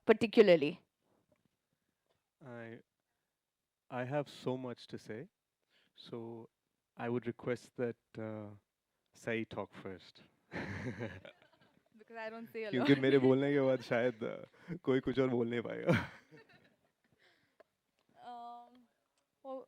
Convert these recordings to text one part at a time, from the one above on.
particularly? I I have so much to say, so I would request that Sai talk first. Because I don't say a lot. क्योंकि मेरे बोलने के बाद शायद कोई कुछ और बोल नहीं पाएगा. um, oh,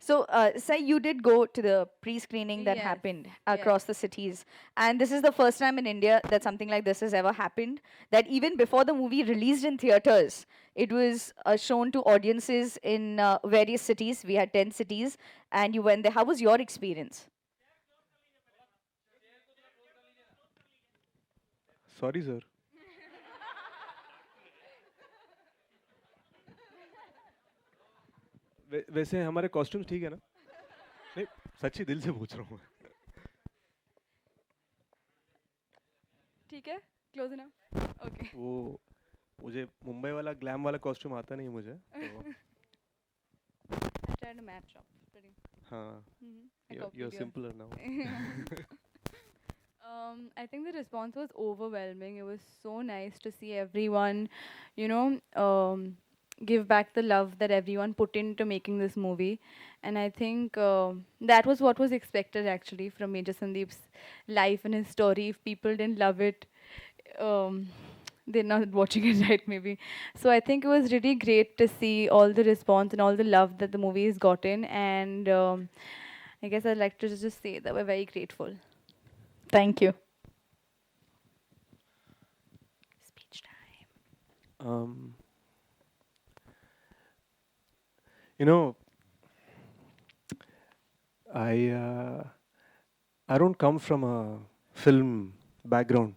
So, say you did go to the pre-screening that yes, happened yes. across the cities, and this is the first time in India that something like this has ever happened. That even before the movie released in theaters, it was shown to audiences in various cities. We had 10 cities, and you went there. How was your experience? Sorry sir. वैसे हमारे costumes ठीक है ना? नहीं, सच्ची दिल से पूछ रहा हूँ. ठीक है? Close enough? Okay. वो मुझे मुंबई वाला ग्लैम वाला कॉस्ट्यूम आता नहीं मुझे, तो I tried to match up. Pretty. हाँ. I You're copied yours. simpler now. I think the response was overwhelming. It was so nice to see everyone, give back the love that everyone put into making this movie. And I think that was what was expected actually from Major Sandeep's life and his story. If people didn't love it, um, they're not watching it right, maybe. So I think it was really great to see all the response and all the love that the movie has gotten. And I guess I'd like to just say that we're very grateful. Thank you. Speech time. um, you know, I uh, I don't come from a film background.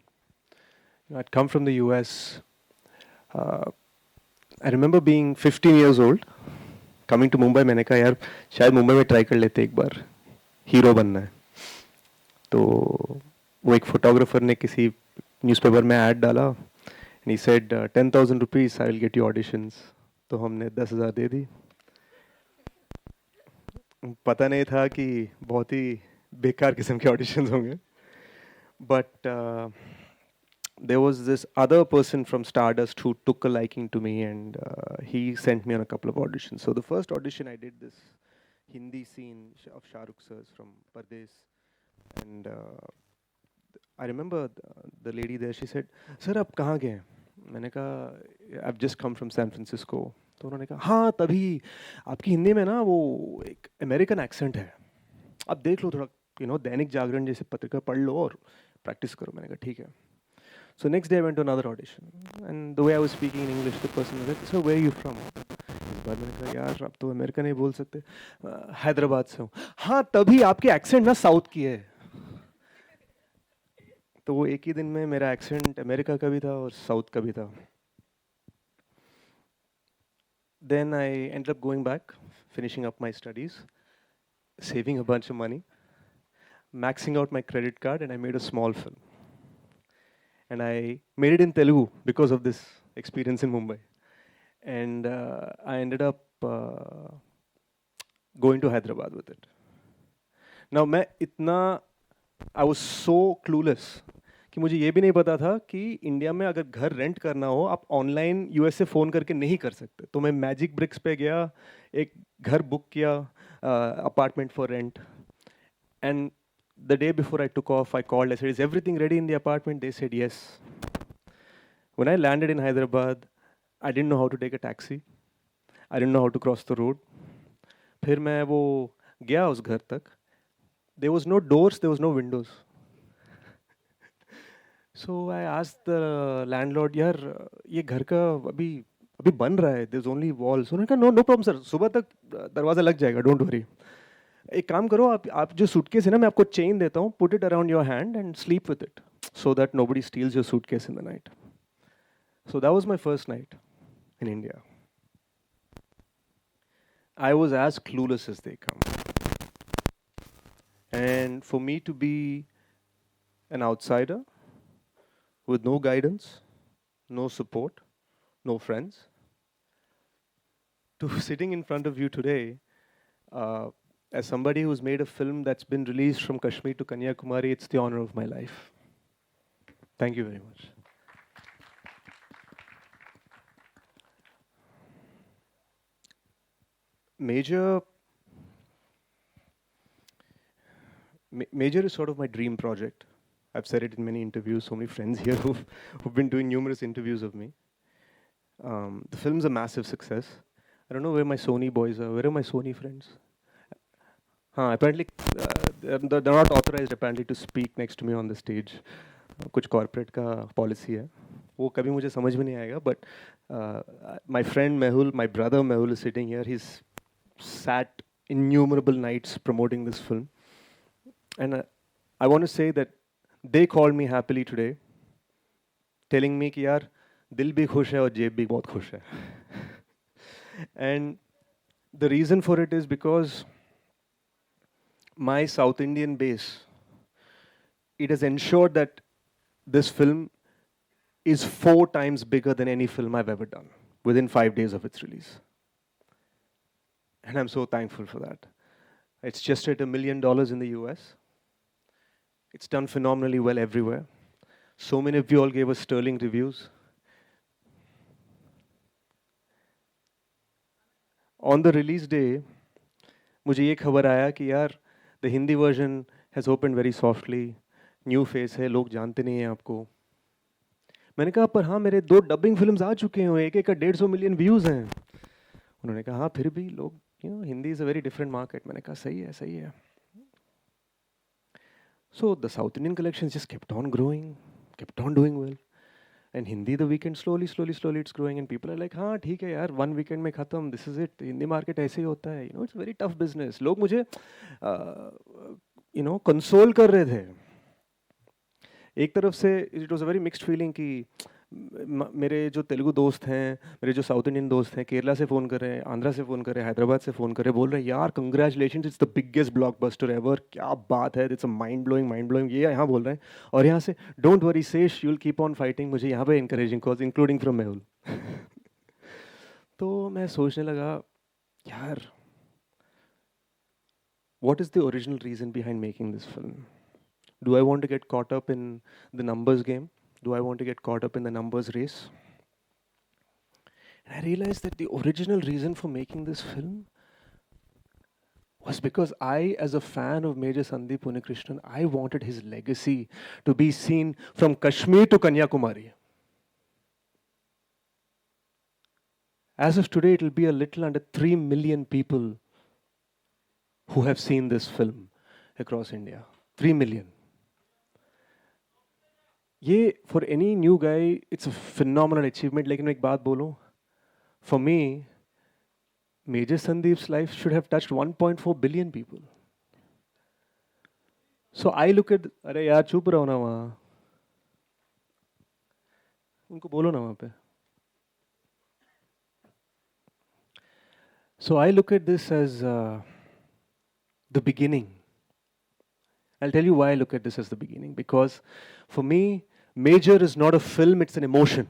I'd come from the US. Uh, I remember being 15 years old, coming to Mumbai. मैंने कहा यार शायद मुंबई में try कर लेते एक बार, hero बनना है. तो वो एक फोटोग्राफर ने किसी न्यूज़पेपर में ऐड डाला, and he said 10,000 rupees I will get you auditions. तो हमने 10,000 दे दी. पता नहीं था कि बहुत ही बेकार किस्म के ऑडिशंस होंगे, but there was this other person from Stardust who took a liking to me, and he sent me on a couple of auditions. So the first audition I did this Hindi scene of Shah Rukh sir's from Pardes, and I remember the lady there. She said, "Sir, आप कहाँ गए हैं?" मैंने कहा, "I've just come from San Francisco." तो उन्होंने कहा, "हाँ तभी आपकी हिंदी में ना वो एक अमेरिकन एक्सेंट है, आप देख लो थोड़ा, दैनिक जागरण जैसे पत्रिका पढ़ लो और प्रैक्टिस करो." मैंने कहा ठीक है. So next day I went to another audition, and the way I was speaking in English, the person was like, "So where are you from?" इस बार मैंने कहा यार अब तो अमेरिका नहीं बोल सकते, हैदराबाद से हूँ." हाँ तभी आपकी एक्सेंट ना साउथ की है. तो वो एक ही दिन में मेरा एक्सेंट अमेरिका का भी था और साउथ का भी था. Then I ended up going back, finishing up my studies, saving a bunch of money, maxing out my credit card, and I made a small film. And I made it in Telugu because of this experience in Mumbai. And I ended up going to Hyderabad with it. Now मैं इतना I was so clueless कि मुझे ये भी नहीं पता था कि इंडिया में अगर घर रेंट करना हो आप ऑनलाइन यूएस से फ़ोन करके नहीं कर सकते. तो मैं मैजिक ब्रिक्स पे गया, एक घर बुक किया, apartment for rent. And the day before I took off, I called. I said, "Is everything ready in the apartment?" They said, "Yes." When I landed in Hyderabad, I didn't know how to take a taxi. I didn't know how to cross the road. फिर मैं वो गया उस घर तक. There was no doors, there was no windows. So I asked the landlord, यार ये घर का अभी अभी बन रहा है. There's only walls. उन्होंने कहा, No problem sir. सुबह तक दरवाज़ा लग जाएगा. Don't worry. एक काम करो, आप जो सूटकेस है ना मैं आपको चेन देता हूँ, put it around your hand and sleep with it so that nobody steals your suitcase in the night. So that was my first night in India. I was as clueless as they come. And for me to be an outsider with no guidance, no support, no friends, to sitting in front of you today uh, as somebody who's made a film that's been released from Kashmir to Kanyakumari, it's the honor of my life. Thank you very much. Major, Major is sort of my dream project. I've said it in many interviews. So many friends here who've been doing numerous interviews of me. The film's a massive success. I don't know where my Sony boys are. Where are my Sony friends? Apparently, they're not authorized apparently to speak next to me on the stage. कुछ corporate का policy है. वो कभी मुझे समझ में नहीं आएगा. But my friend Mehul, my brother Mehul is sitting here. He's sat innumerable nights promoting this film. And I want to say that they called me happily today, telling me कि यार दिल भी खुश है और जेब भी बहुत खुश है. And the reason for it is because my South Indian base, it has ensured that this film is 4 times bigger than any film I've ever done within 5 days of its release. And I'm so thankful for that. It's just at $1 million in the US. It's done phenomenally well everywhere. So many of you all gave us sterling reviews. On the release day, मुझे ये खबर आया कि यार the Hindi version has opened very softly, new face है, लोग जानते नहीं हैं आपको. मैंने कहा पर हाँ मेरे 2 डबिंग फिल्म्स आ चुके हैं, एक एक का 150 मिलियन व्यूज हैं. उन्होंने कहा हाँ फिर भी लोग Hindi is a very different market. मैंने कहा सही है सही है. So the South Indian collections just kept on growing, kept on doing well. And Hindi the weekend slowly it's growing and people are like हाँ ठीक है यार 1 weekend में खत्म, this is it. Hindi market ऐसे ही होता है. It's a very tough business. लोग मुझे कंसोल कर रहे थे. एक तरफ से it was a very mixed feeling कि मेरे जो तेलुगु दोस्त हैं, मेरे जो साउथ इंडियन दोस्त हैं, केरला से फ़ोन कर रहे हैं, आंध्रा से फ़ोन कर रहे हैं, हैदराबाद से फ़ोन कर रहे हैं, बोल रहे हैं यार congratulation, it's the biggest blockbuster ever, क्या बात है, इट्स अ माइंड ब्लोइंग, ये यहाँ बोल रहे हैं. और यहाँ से don't worry sash, you will keep on fighting, मुझे यहाँ पे encouraging calls including from Mehul. तो मैं सोचने लगा यार what is the original reason behind making this film? Do I want to get caught up in the numbers game? Do I want to get caught up in the numbers race? And I realized that the original reason for making this film was because I, as a fan of Major Sandeep Unnikrishnan, I wanted his legacy to be seen from Kashmir to Kanyakumari. As of today, it will be a little under 3 million people who have seen this film across India. 3 million. ये for any new guy, it's a phenomenal achievement. लेकिन मैं एक बात बोलूं, for me, Major Sandeep's life should have touched 1.4 billion people. So I look at, अरे यार चुप रहो ना वहाँ, उनको बोलो ना वहाँ पे. So I look at this as the beginning. I'll tell you why I look at this as the beginning. Because for me, Major is not a film, it's an emotion.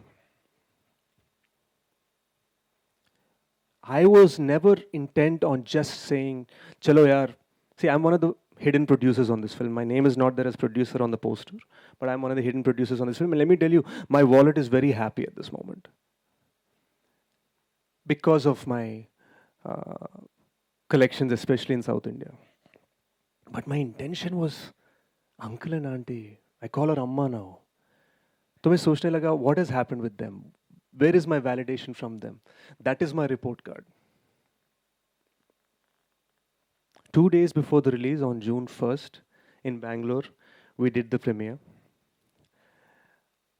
I was never intent on just saying, chalo yaar. See, I'm one of the hidden producers on this film. My name is not there as producer on the poster, but I'm one of the hidden producers on this film. And let me tell you, my wallet is very happy at this moment. Because of my collections, especially in South India. But my intention was, uncle and auntie, I call her Amma now. तो मैं सोचने लगा, what has happened with them? Where is my validation from them? That is my report card. 2 days before the release, on June 1st, in Bangalore, we did the premiere.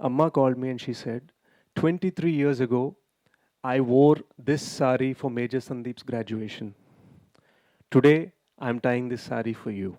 Amma called me and she said, 23 years ago, I wore this sari for Major Sandeep's graduation. Today, I'm tying this sari for you.